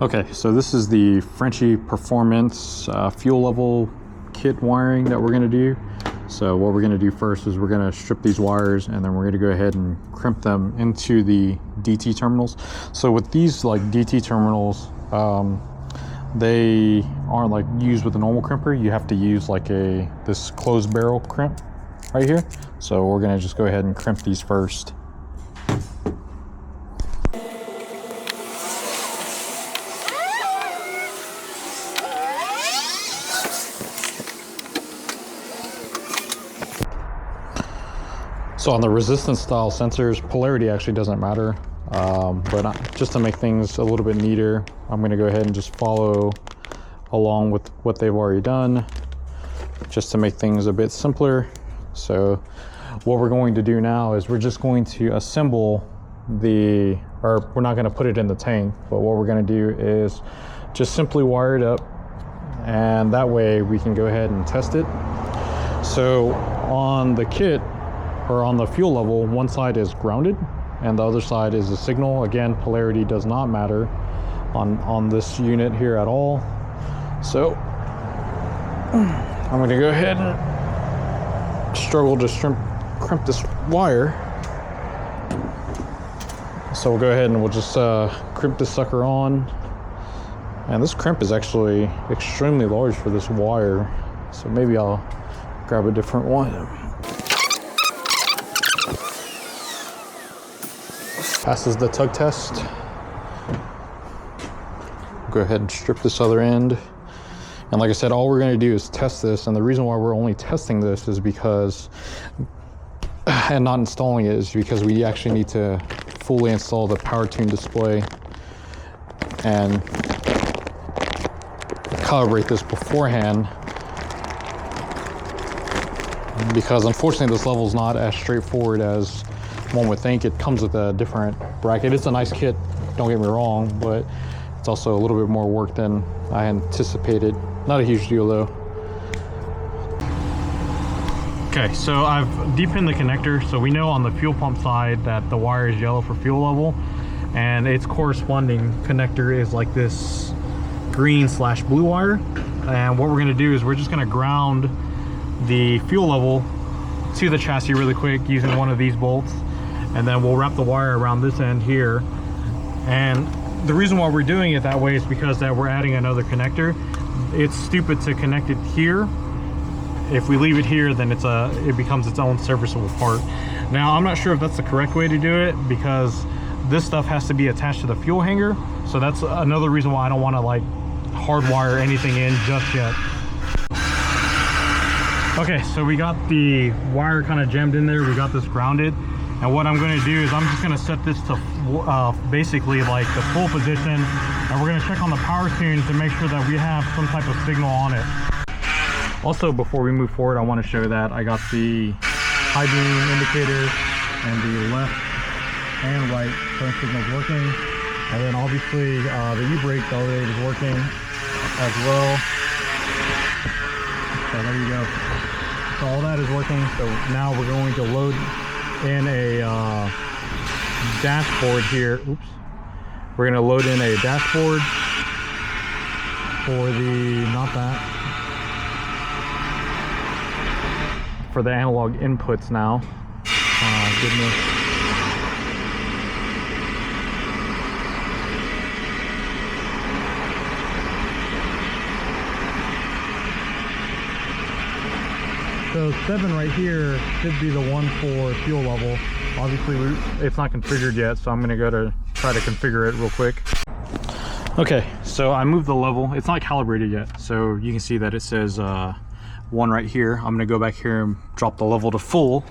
Okay, so this is the Frenchie Performance fuel level kit wiring that we're going to do. So what we're going to do first is we're going to strip these wires, and then we're going to go ahead and crimp them into the DT terminals. So with these like DT terminals, they aren't like used with a normal crimper. You have to use like this closed barrel crimp right here. So we're going to just go ahead and crimp these first. So on the resistance style sensors, polarity actually doesn't matter, but just to make things a little bit neater, I'm going to go ahead and just follow along with what they've already done, just to make things a bit simpler. So what we're going to do now is we're just going to assemble or we're not going to put it in the tank, but what we're going to do is just simply wire it up, and that way we can go ahead and test it. So on the kit, or on the fuel level, one side is grounded and the other side is a signal. Again, polarity does not matter on this unit here at all. So I'm going to go ahead and struggle to crimp this wire. So we'll go ahead and we'll just crimp this sucker on. And this crimp is actually extremely large for this wire, so maybe I'll grab a different one. Passes the tug test. Go ahead and strip this other end. And like I said, all we're going to do is test this. And the reason why we're only testing this is because, and not installing it, is because we actually need to fully install the power tune display and calibrate this beforehand. Because unfortunately this level is not as straightforward as one would think. It comes with a different bracket. It's a nice kit, don't get me wrong, but it's also a little bit more work than I anticipated. Not a huge deal though. Okay, so I've deepened the connector. So we know on the fuel pump side that the wire is yellow for fuel level, and its corresponding connector is like this green/blue wire. And what we're going to do is we're just going to ground the fuel level to the chassis really quick using one of these bolts, and then we'll wrap the wire around this end here. And the reason why we're doing it that way is because that we're adding another connector. It's stupid to connect it here. If we leave it here, then it becomes its own serviceable part. Now I'm not sure if that's the correct way to do it, because this stuff has to be attached to the fuel hanger. So that's another reason why I don't want to like hardwire anything in just yet. Okay, so we got the wire kind of jammed in there. We got this grounded. And what I'm going to do is I'm just going to set this to basically like the full position. And we're going to check on the power tune to make sure that we have some type of signal on it. Also, before we move forward, I want to show that I got the high beam indicator and the left and right turn signals working. And then obviously the e-brake elevator is working as well. So there you go. So all that is working. So now we're going to load in a dashboard here. Oops. We're going to load in a dashboard for for the analog inputs now. Goodness. So 7 right here should be the one for fuel level. Obviously it's not configured yet, so I'm going to go to try to configure it real quick. Okay, so I moved the level. It's not calibrated yet, so you can see that it says 1 right here. I'm going to go back here and drop the level to full.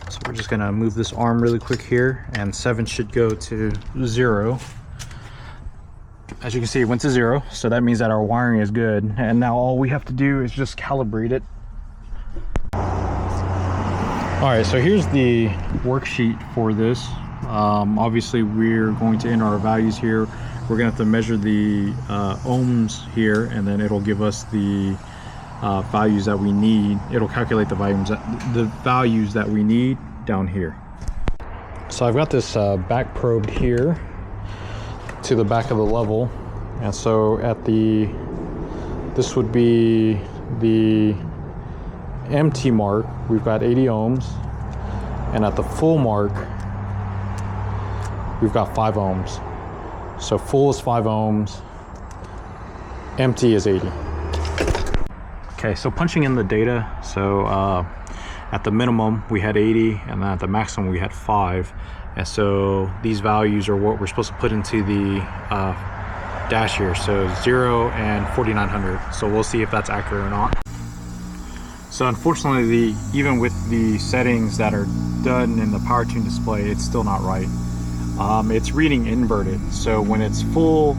So we're just going to move this arm really quick here, and 7 should go to 0. As you can see, it went to 0, so that means that our wiring is good. And now all we have to do is just calibrate it. All right, so here's the worksheet for this. Obviously, we're going to enter our values here. We're going to have to measure the ohms here, and then it'll give us the values that we need. It'll calculate the values that we need down here. So I've got this back probed here to the back of the level, and so at this would be the empty mark, we've got 80 ohms, and at the full mark we've got 5 ohms. So full is 5 ohms, empty is 80. Okay, so punching in the data, so at the minimum we had 80, and then at the maximum we had 5, and so these values are what we're supposed to put into the dash here, so 0 and 4900. So we'll see if that's accurate or not. So unfortunately, even with the settings that are done in the power tune display, it's still not right. It's reading inverted, so when it's full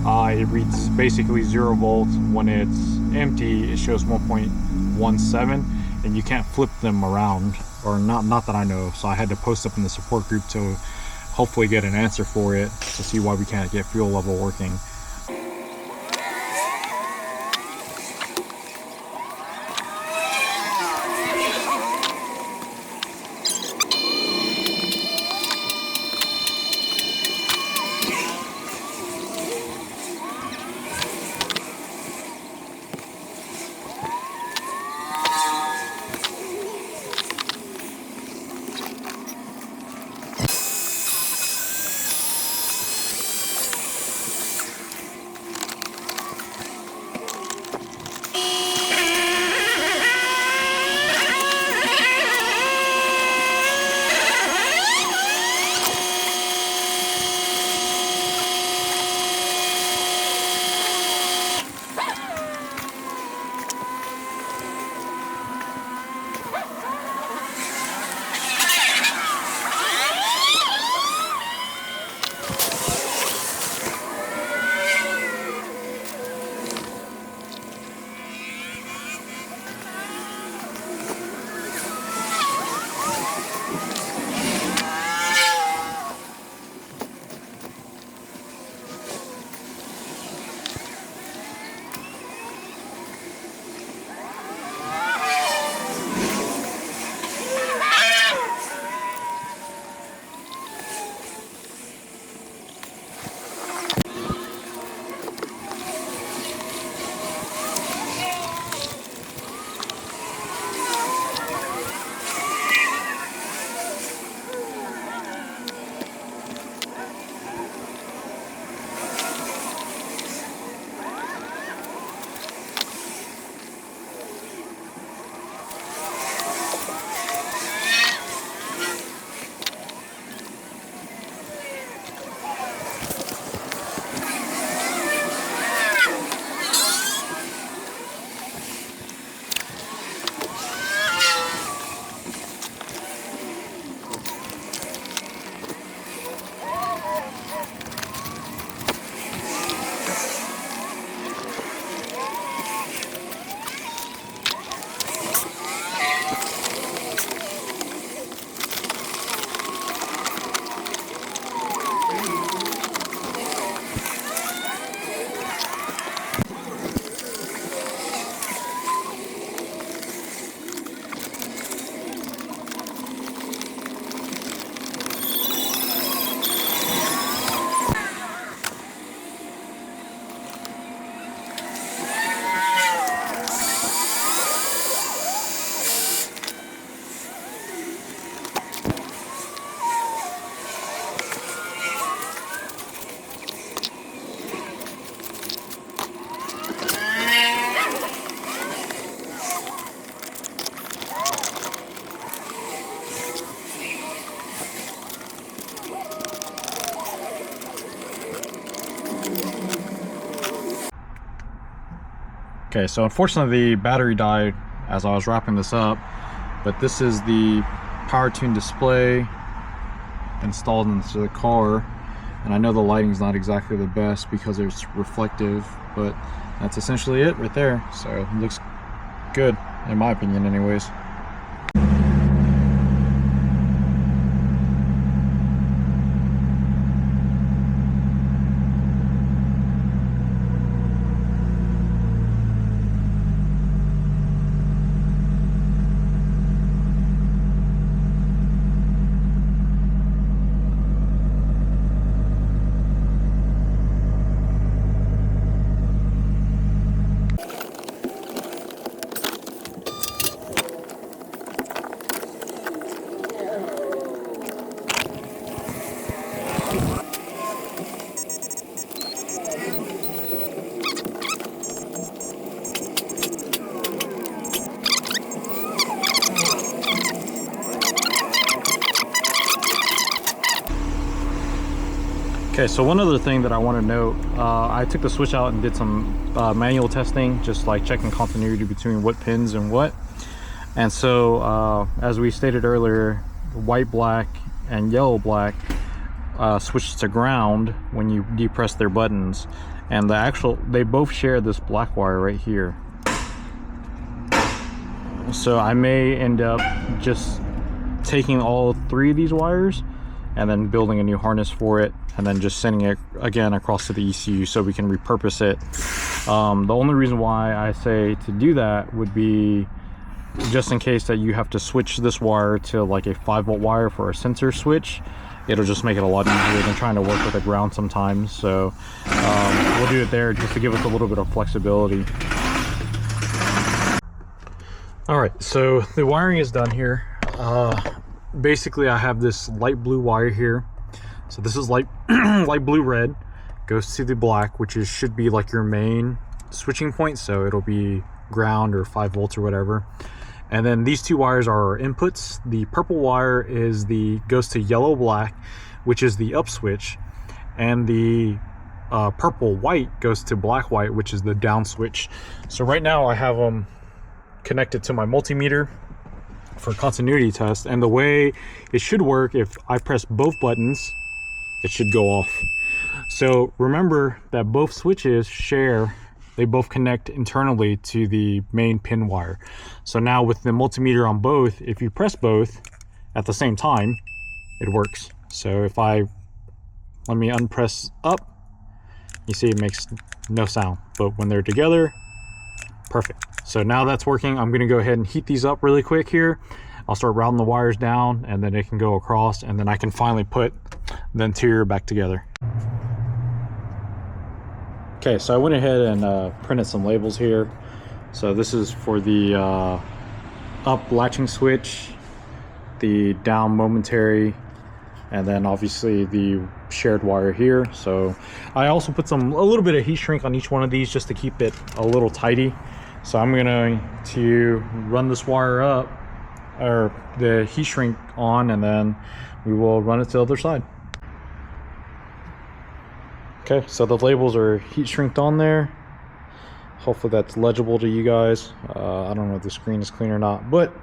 it reads basically 0 volts. When it's empty, it shows 1.17, and you can't flip them around, or not that I know of. So I had to post up in the support group to hopefully get an answer for it, to see why we can't get fuel level working. Okay, so unfortunately the battery died as I was wrapping this up, but this is the power tune display installed into the car, and I know the lighting's not exactly the best because it's reflective, but that's essentially it right there. So it looks good in my opinion anyways. Okay, so one other thing that I want to note, I took the switch out and did some manual testing, just like checking continuity between what pins and what. And so as we stated earlier, white black and yellow black switch to ground when you depress their buttons, and they both share this black wire right here. So I may end up just taking all 3 of these wires and then building a new harness for it, and then just sending it again across to the ECU so we can repurpose it. The only reason why I say to do that would be just in case that you have to switch this wire to like a 5-volt wire for a sensor switch. It'll just make it a lot easier than trying to work with the ground sometimes. So we'll do it there just to give us a little bit of flexibility. All right, so the wiring is done here. Basically I have this light blue wire here. So this is light blue red, goes to the black, which should be like your main switching point. So it'll be ground or 5 volts or whatever. And then these 2 wires are our inputs. The purple wire goes to yellow black, which is the up switch, and the purple white goes to black white, which is the down switch. So right now I have them connected to my multimeter for continuity test, and the way it should work, if I press both buttons, it should go off. So remember that both switches they both connect internally to the main pin wire. So now with the multimeter on both, if you press both at the same time, it works. So if let me unpress up, you see it makes no sound, but when they're together, perfect. So now that's working. I'm gonna go ahead and heat these up really quick here. I'll start routing the wires down, and then it can go across, and then I can finally put the interior back together. Okay, so I went ahead and printed some labels here. So this is for the up latching switch, the down momentary, and then obviously the shared wire here. So I also put a little bit of heat shrink on each one of these just to keep it a little tidy. So I'm going to run this wire up, or the heat shrink on, and then we will run it to the other side. Okay, so the labels are heat shrinked on there. Hopefully that's legible to you guys. I don't know if the screen is clean or not, but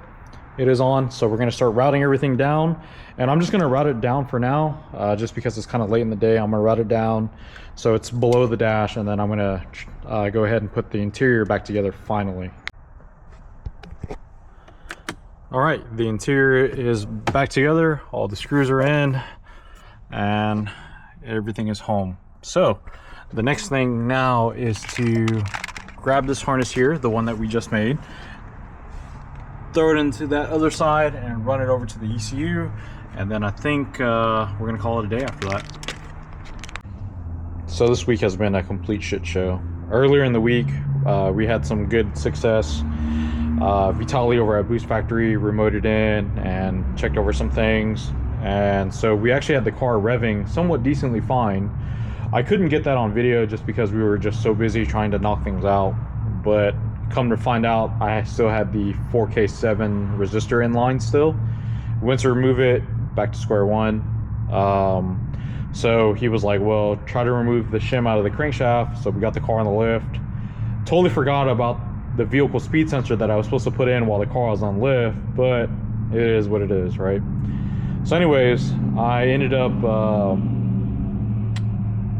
it is on. So we're going to start routing everything down, and I'm just going to route it down for now, just because it's kind of late in the day. I'm going to route it down so it's below the dash, and then I'm going to go ahead and put the interior back together finally. All right, the interior is back together. All the screws are in, and everything is home. So the next thing now is to grab this harness here, the one that we just made, throw it into that other side and run it over to the ECU, and then I think we're gonna call it a day after that. So this week has been a complete shit show. Earlier in the week we had some good success. Vitaly over at Boost Factory remoted in and checked over some things, and so we actually had the car revving somewhat decently fine. I couldn't get that on video just because we were just so busy trying to knock things out, but come to find out, I still had the 4K7 resistor in line still. Went to remove it, back to square one. So he was like, well, try to remove the shim out of the crankshaft. So we got the car on the lift. Totally forgot about the vehicle speed sensor that I was supposed to put in while the car was on lift, but it is what it is, right? So anyways, I ended up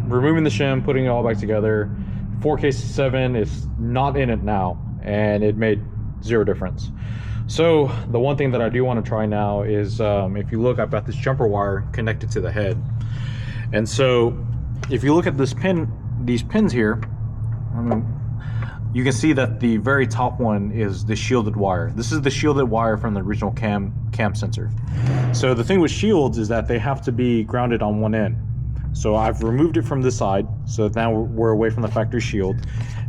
removing the shim, putting it all back together. 4K7 is not in it now, and it made zero difference. So the one thing that I do want to try now is, if you look, I've got this jumper wire connected to the head. And so if you look at this pin, these pins here, you can see that the very top one is the shielded wire. This is the shielded wire from the original cam sensor. So the thing with shields is that they have to be grounded on one end. So I've removed it from this side, so now we're away from the factory shield,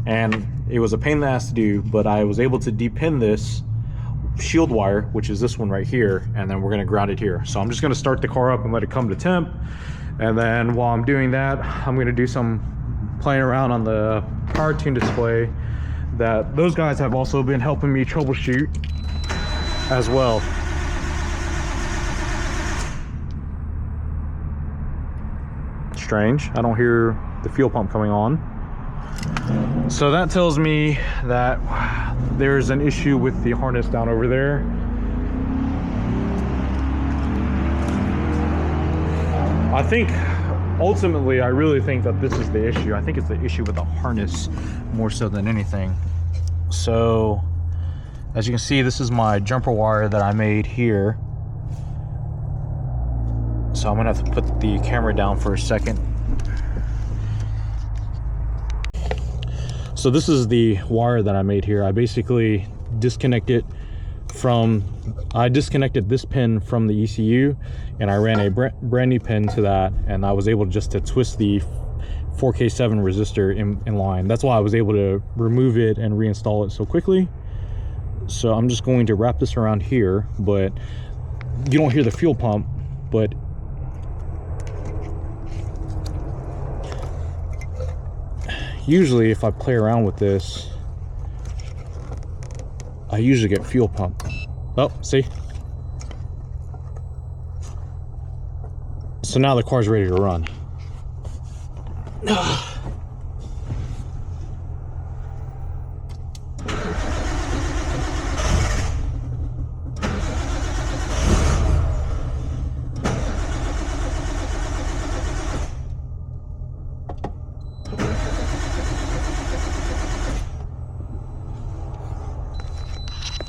and it was a pain in the ass to do, but I was able to depin this shield wire, which is this one right here, and then we're going to ground it here. So I'm just going to start the car up and let it come to temp, and then while I'm doing that, I'm going to do some playing around on the power tune display that those guys have also been helping me troubleshoot as well. strange. I don't hear the fuel pump coming on. So that tells me that there's an issue with the harness down over there. I think ultimately, I really think that this is the issue. I think it's the issue with the harness more so than anything. So as you can see, this is my jumper wire that I made here. So I'm gonna have to put the camera down for a second. So this is the wire that I made here. I basically disconnected this pin from the ECU, and I ran a brand new pin to that, and I was able just to twist the 4K7 resistor in line. That's why I was able to remove it and reinstall it so quickly. So I'm just going to wrap this around here, but you don't hear the fuel pump, but usually if I play around with this, I usually get fuel pump. Oh, see? So now the car's ready to run.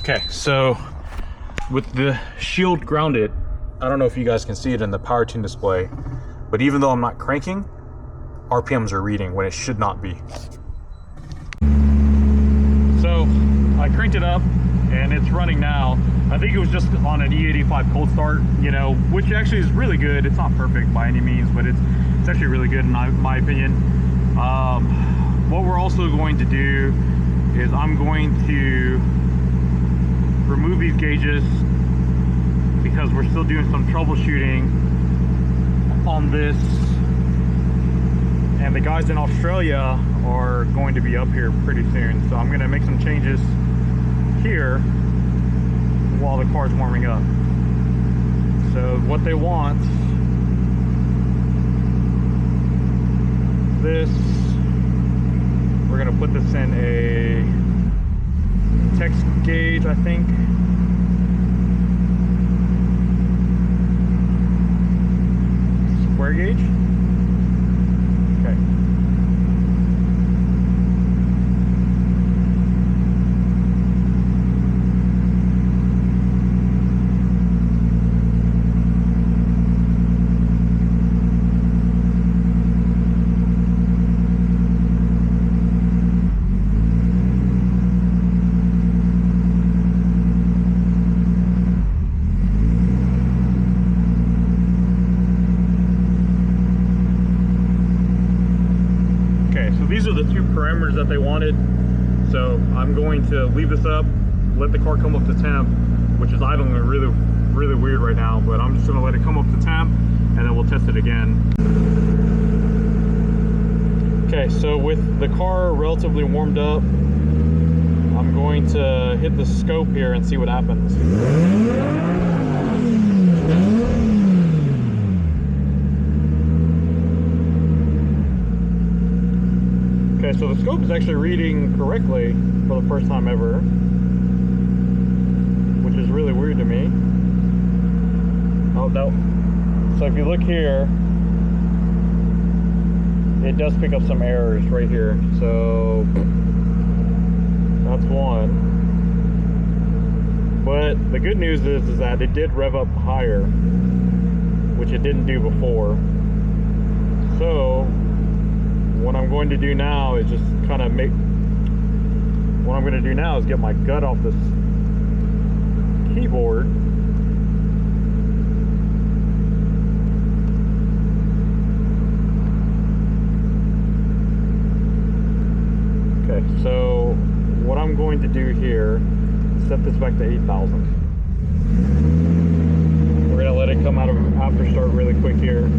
Okay, so with the shield grounded, I don't know if you guys can see it in the power tune display, but even though I'm not cranking, RPMs are reading when it should not be. So I cranked it up and it's running now. I think it was just on an E85 cold start, you know, which actually is really good. It's not perfect by any means, but it's actually really good in my opinion. What we're also going to do is I'm going to remove these gauges because we're still doing some troubleshooting on this, and the guys in Australia are going to be up here pretty soon, so I'm going to make some changes here while the car's warming up. So what they want, this, we're going to put this in a text gauge, I think. Square gauge. Okay. These are the two parameters that they wanted. So I'm going to leave this up, let the car come up to temp, which is idling really weird right now, but I'm just gonna let it come up to temp and then we'll test it again. Okay, so with the car relatively warmed up, I'm going to hit the scope here and see what happens. Okay, so the scope is actually reading correctly for the first time ever, which is really weird to me. Oh, no. So if you look here, it does pick up some errors right here. So that's one. But the good news is that it did rev up higher, which it didn't do before. So what I'm going to do now is just kind of get my gut off this keyboard. Okay, so what I'm going to do here is set this back to 8,000. We're going to let it come out of after start really quick here.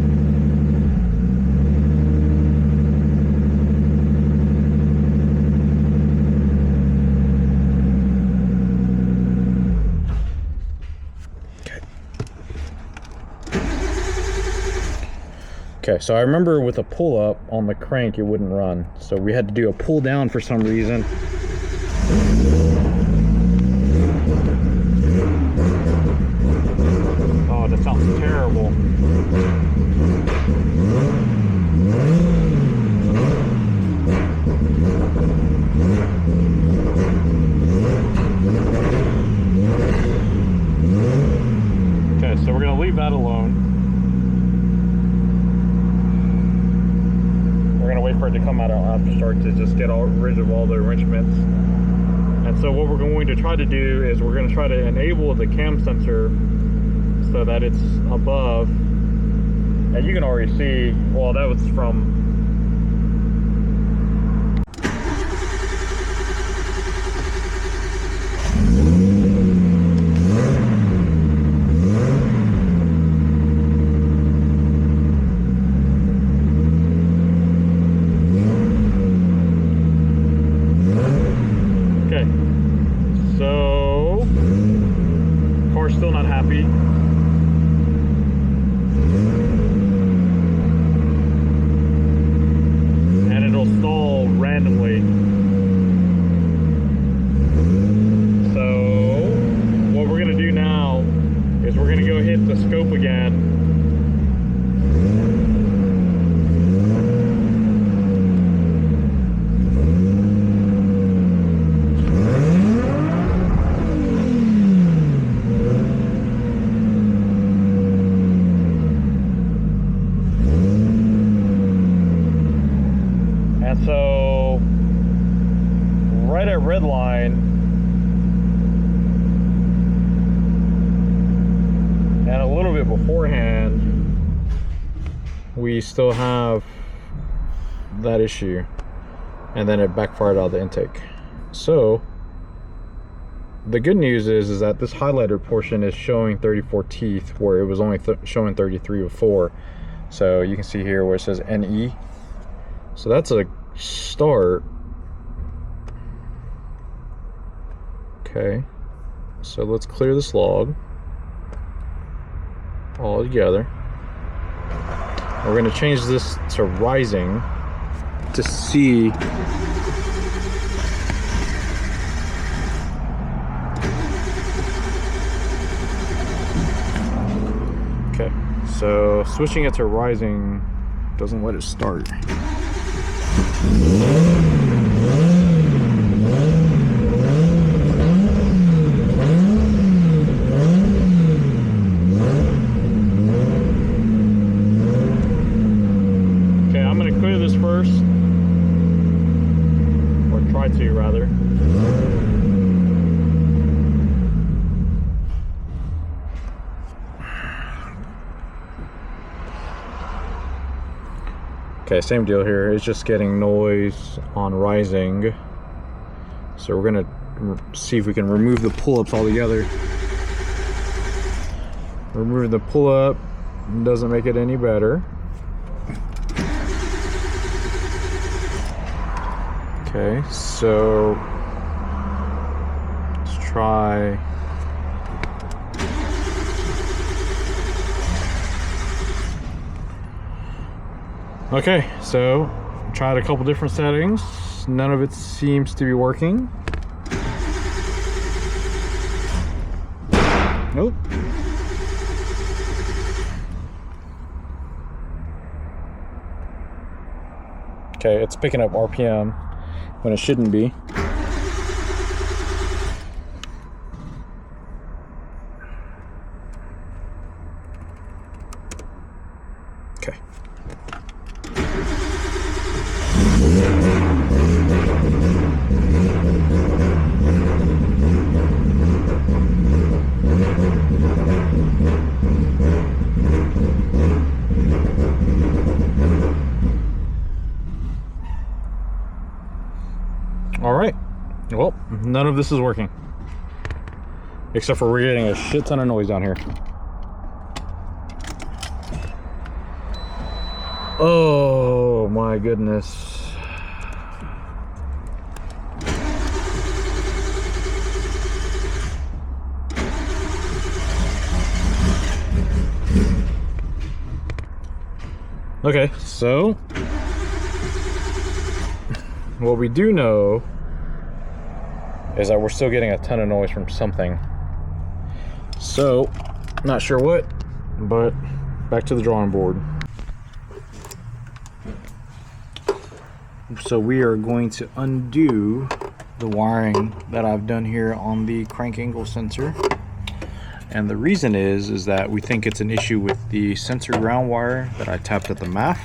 Okay, so I remember with a pull up on the crank, it wouldn't run. So we had to do a pull down for some reason. Oh, that sounds terrible. Okay, so we're gonna leave that alone. We're gonna wait for it to come out after start to just get rid of all the arrangements. And so what we're going to try to do is we're going to try to enable the cam sensor so that it's above. And you can already see, well, that was from still not happy. And it'll stall randomly. So what we're gonna do now is we're gonna go hit the scope again. So right at red line and a little bit beforehand, we still have that issue, and then it backfired out of the intake. So the good news is that this highlighted portion is showing 34 teeth where it was only showing 33 before. So you can see here where it says NE. So that's a start. Okay, so let's clear this log all together. We're going to change this to rising to see okay, so switching it to rising doesn't let it start. Okay, I'm going to clear this first, or try to rather. Okay, same deal here. It's just getting noise on rising. So we're gonna see if we can remove the pull-ups altogether. Remove the pull-up doesn't make it any better. Okay, so let's try. Okay, so tried a couple different settings. None of it seems to be working. Nope. Okay, it's picking up RPM when it shouldn't be. Okay. All right, well, none of this is working except for we're getting a shit ton of noise down here. Oh my goodness. Okay, so what we do know is that we're still getting a ton of noise from something. So, not sure what, but back to the drawing board. So we are going to undo the wiring that I've done here on the crank angle sensor. And the reason is that we think it's an issue with the sensor ground wire that I tapped at the MAF.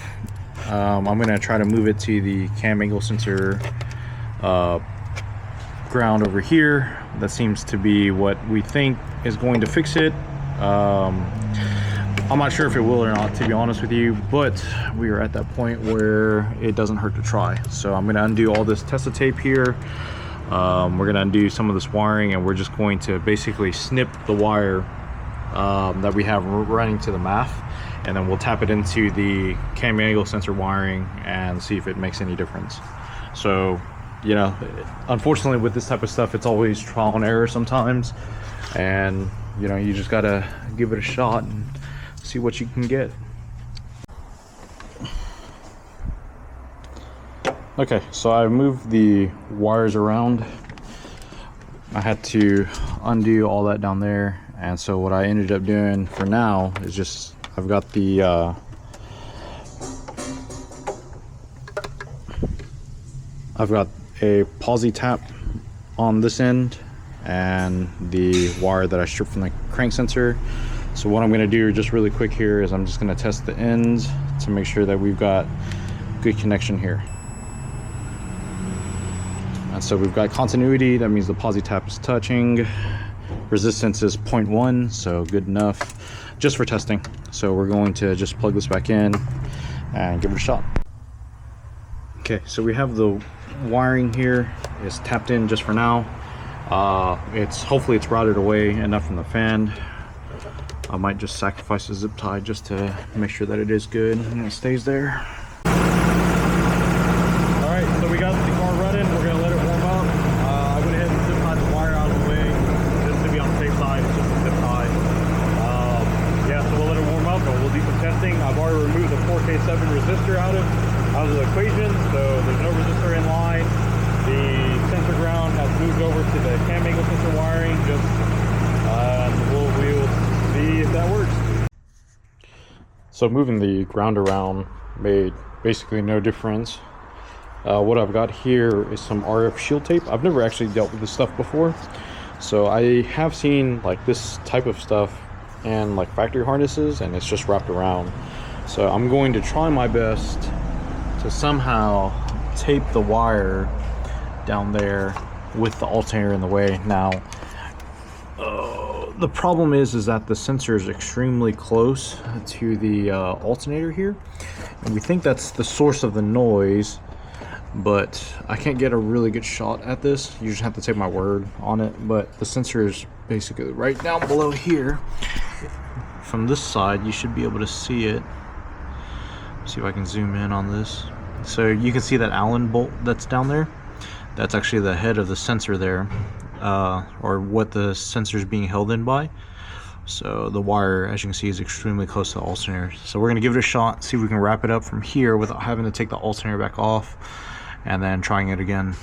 I'm going to try to move it to the cam angle sensor ground over here. That seems to be what we think is going to fix it. I'm not sure if it will or not, to be honest with you, but we are at that point where it doesn't hurt to try. So I'm going to undo all this Testa tape here. We're going to undo some of this wiring, and we're just going to basically snip the wire that we have running to the MAF, and then we'll tap it into the cam angle sensor wiring and see if it makes any difference. So, you know, unfortunately with this type of stuff, it's always trial and error sometimes, and you know, you just gotta give it a shot and see what you can get. Okay, so I moved the wires around. I had to undo all that down there, and so what I ended up doing for now is just, I've got the I've got a posi tap on this end and the wire that I stripped from the crank sensor. So what I'm going to do just really quick here is I'm just going to test the ends to make sure that we've got good connection here. And so we've got continuity, that means the posi tap is touching. Resistance is 0.1, so good enough just for testing. So we're going to just plug this back in and give it a shot. Okay, so we have the wiring here is tapped in just for now. Hopefully it's routed away enough from the fan. I might just sacrifice the zip tie just to make sure that it is good and it stays there. All right, so we got the car running. We're gonna let it warm up. I went ahead and zip tied the wire out of the way just to be on the safe side. It's just a zip tie. Yeah, so we'll let it warm up and we'll do some testing. I've already removed the 4K7 resistor out of the equation, so there's no resistor in line. The sensor ground has moved over to the cam angle sensor wiring. We'll see if that works. So moving the ground around made basically no difference. What I've got here is some RF shield tape. I've never actually dealt with this stuff before, so I have seen like this type of stuff and like factory harnesses, and it's just wrapped around. So I'm going to try my best to somehow tape the wire down there with the alternator in the way. Now the problem is that the sensor is extremely close to the alternator here, and we think that's the source of the noise, but I can't get a really good shot at this. You just have to take my word on it. But the sensor is basically right down below here. From this side you should be able to see it. See if I can zoom in on this. So you can see that Allen bolt that's down there. That's actually the head of the sensor there, or what the sensor is being held in by. So the wire, as you can see, is extremely close to the alternator. So we're going to give it a shot, see if we can wrap it up from here without having to take the alternator back off, and then trying it again.